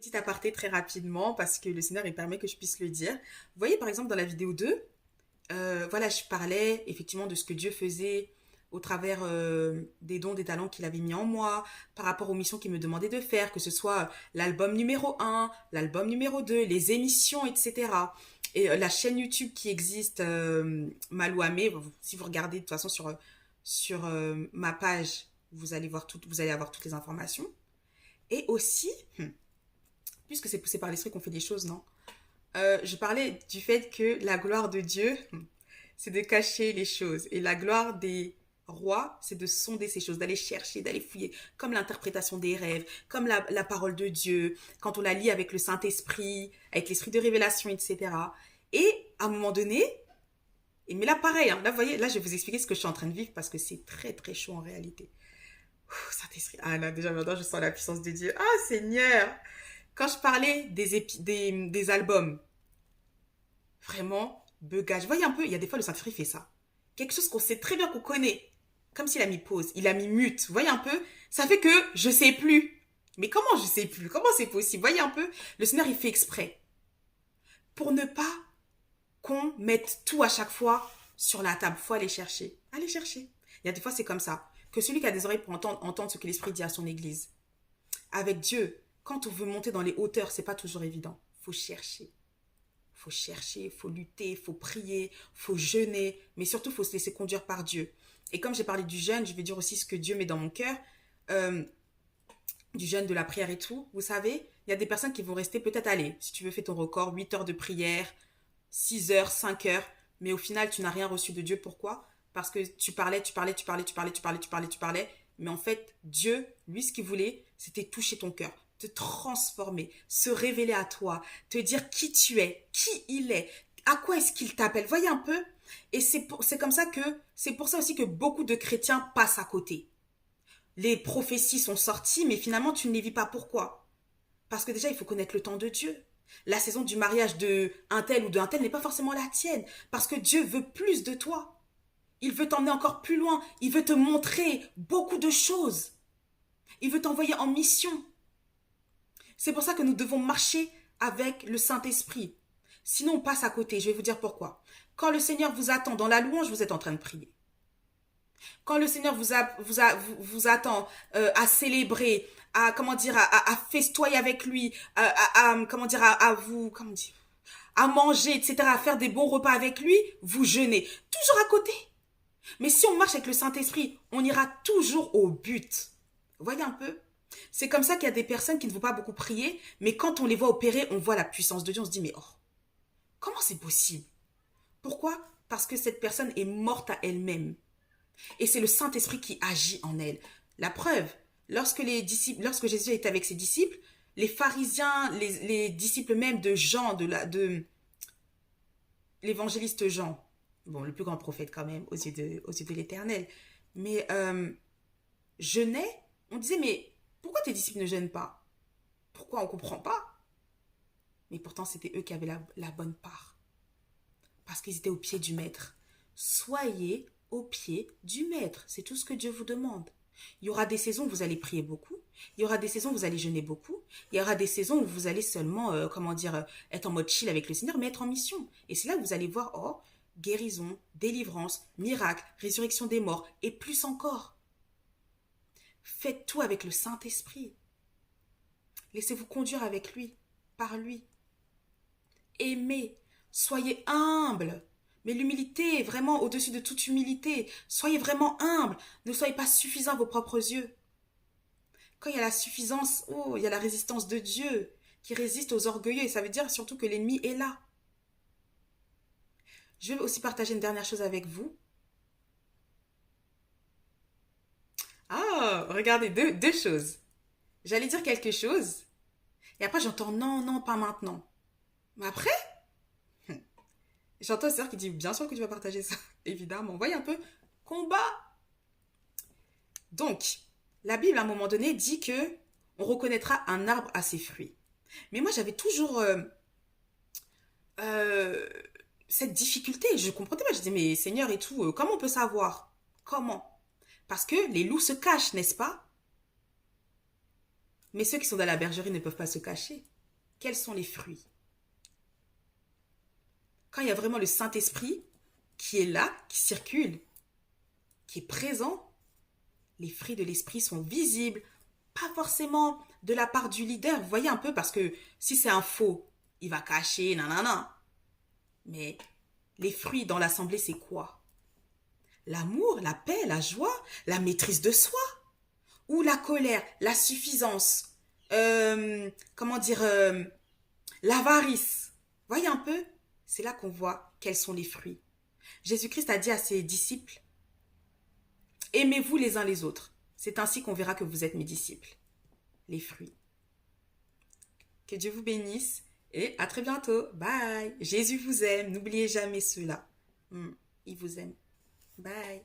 Petit aparté très rapidement parce que le Seigneur il permet que je puisse le dire. Vous voyez par exemple dans la vidéo 2, voilà, je parlais effectivement de ce que Dieu faisait au travers des dons, des talents qu'il avait mis en moi, par rapport aux missions qu'il me demandait de faire, que ce soit l'album numéro un, l'album numéro 2, les émissions, etc. Et la chaîne YouTube qui existe, Malouamé, si vous regardez de toute façon sur ma page, vous allez avoir toutes les informations. Et aussi, puisque c'est poussé par l'esprit qu'on fait des choses, non? Je parlais du fait que la gloire de Dieu, c'est de cacher les choses. Et la gloire des rois, c'est de sonder ces choses, d'aller chercher, d'aller fouiller, comme l'interprétation des rêves, comme la parole de Dieu, quand on la lit avec le Saint-Esprit, avec l'esprit de révélation, etc. Et à un moment donné, mais là pareil, hein, là vous voyez, là je vais vous expliquer ce que je suis en train de vivre parce que c'est très très chaud en réalité. Saint-Esprit, ah là déjà maintenant je sens la puissance de Dieu. Ah Seigneur, quand je parlais des albums, vraiment, bugage. Vous voyez un peu, il y a des fois le Saint-Esprit fait ça. Quelque chose qu'on sait très bien qu'on connaît. Comme s'il a mis pause, il a mis mute. Vous voyez un peu, ça fait que je sais plus. Mais comment je sais plus? Comment c'est possible? Vous voyez un peu, le Seigneur il fait exprès. Pour ne pas qu'on mette tout à chaque fois sur la table. Faut aller chercher. Aller chercher. Il y a des fois c'est comme ça. Que celui qui a des oreilles pour entendre ce que l'Esprit dit à son Église. Avec Dieu, quand on veut monter dans les hauteurs, c'est pas toujours évident. Faut chercher. Faut chercher, faut lutter, faut prier, faut jeûner, mais surtout faut se laisser conduire par Dieu. Et comme j'ai parlé du jeûne, je vais dire aussi ce que Dieu met dans mon cœur, euh, du jeûne, de la prière et tout. Vous savez, il y a des personnes qui vont rester peut-être, allez, si tu veux faire ton record, 8 heures de prière, 6 heures, 5 heures, mais au final, tu n'as rien reçu de Dieu. Pourquoi? Parce que tu parlais, mais en fait, Dieu, lui, ce qu'il voulait, c'était toucher ton cœur, te transformer, se révéler à toi, te dire qui tu es, qui il est, à quoi est-ce qu'il t'appelle. Voyez un peu. Et c'est comme ça que, c'est pour ça aussi que beaucoup de chrétiens passent à côté. Les prophéties sont sorties, mais finalement, tu ne les vis pas. Pourquoi? Parce que déjà, il faut connaître le temps de Dieu. La saison du mariage de un tel ou d'un tel n'est pas forcément la tienne. Parce que Dieu veut plus de toi. Il veut t'emmener encore plus loin. Il veut te montrer beaucoup de choses. Il veut t'envoyer en mission. C'est pour ça que nous devons marcher avec le Saint-Esprit. Sinon, on passe à côté. Je vais vous dire pourquoi. Quand le Seigneur vous attend dans la louange, vous êtes en train de prier. Quand le Seigneur vous attend à célébrer, à comment dire, à festoyer avec lui, comment dire, à vous, comment dire, à manger, etc., à faire des bons repas avec lui, vous jeûnez. Toujours à côté. Mais si on marche avec le Saint-Esprit, on ira toujours au but. Vous voyez un peu? C'est comme ça qu'il y a des personnes qui ne vont pas beaucoup prier, mais quand on les voit opérer, on voit la puissance de Dieu, on se dit, mais oh, comment c'est possible? Pourquoi? Parce que cette personne est morte à elle-même. Et c'est le Saint-Esprit qui agit en elle. La preuve, lorsque Jésus était avec ses disciples, les pharisiens, les disciples même de Jean, de l'évangéliste Jean, bon, le plus grand prophète quand même aux yeux de l'Éternel, mais jeûnaient, on disait, mais pourquoi tes disciples ne jeûnent pas? Pourquoi on ne comprend pas? Mais pourtant, c'était eux qui avaient la bonne part. Parce qu'ils étaient au pied du Maître. Soyez au pied du Maître. C'est tout ce que Dieu vous demande. Il y aura des saisons où vous allez prier beaucoup. Il y aura des saisons où vous allez jeûner beaucoup. Il y aura des saisons où vous allez seulement, être en mode chill avec le Seigneur, mais être en mission. Et c'est là que vous allez voir, oh, guérison, délivrance, miracle, résurrection des morts, et plus encore. Faites tout avec le Saint-Esprit. Laissez-vous conduire avec lui, par lui. Aimez, soyez humble. Mais l'humilité, vraiment au-dessus de toute humilité. Soyez vraiment humble. Ne soyez pas suffisants à vos propres yeux. Quand il y a la suffisance, oh, il y a la résistance de Dieu qui résiste aux orgueilleux. Et ça veut dire surtout que l'ennemi est là. Je vais aussi partager une dernière chose avec vous. Ah, regardez, deux choses. J'allais dire quelque chose. Et après, j'entends non, non, pas maintenant. Mais après, j'entends une sœur qui dit bien sûr que tu vas partager ça. Évidemment. Voyez un peu. Combat. Donc, la Bible, à un moment donné, dit que on reconnaîtra un arbre à ses fruits. Mais moi, j'avais toujours euh, cette difficulté. Je ne comprenais pas. Je disais, mais Seigneur et tout, comment on peut savoir? Comment? Parce que les loups se cachent, n'est-ce pas? Mais ceux qui sont dans la bergerie ne peuvent pas se cacher. quels sont les fruits? Quand il y a vraiment le Saint-Esprit qui est là, qui circule, qui est présent, les fruits de l'esprit sont visibles, pas forcément de la part du leader, vous voyez un peu, parce que si c'est un faux, il va cacher, nanana. Mais les fruits dans l'assemblée, c'est quoi? L'amour, la paix, la joie, la maîtrise de soi, ou la colère, la suffisance, comment dire, l'avarice. Voyez un peu? C'est là qu'on voit quels sont les fruits. Jésus-Christ a dit à ses disciples, aimez-vous les uns les autres. C'est ainsi qu'on verra que vous êtes mes disciples. Les fruits. Que Dieu vous bénisse et à très bientôt. Bye. Jésus vous aime. N'oubliez jamais cela. Il vous aime. Bye.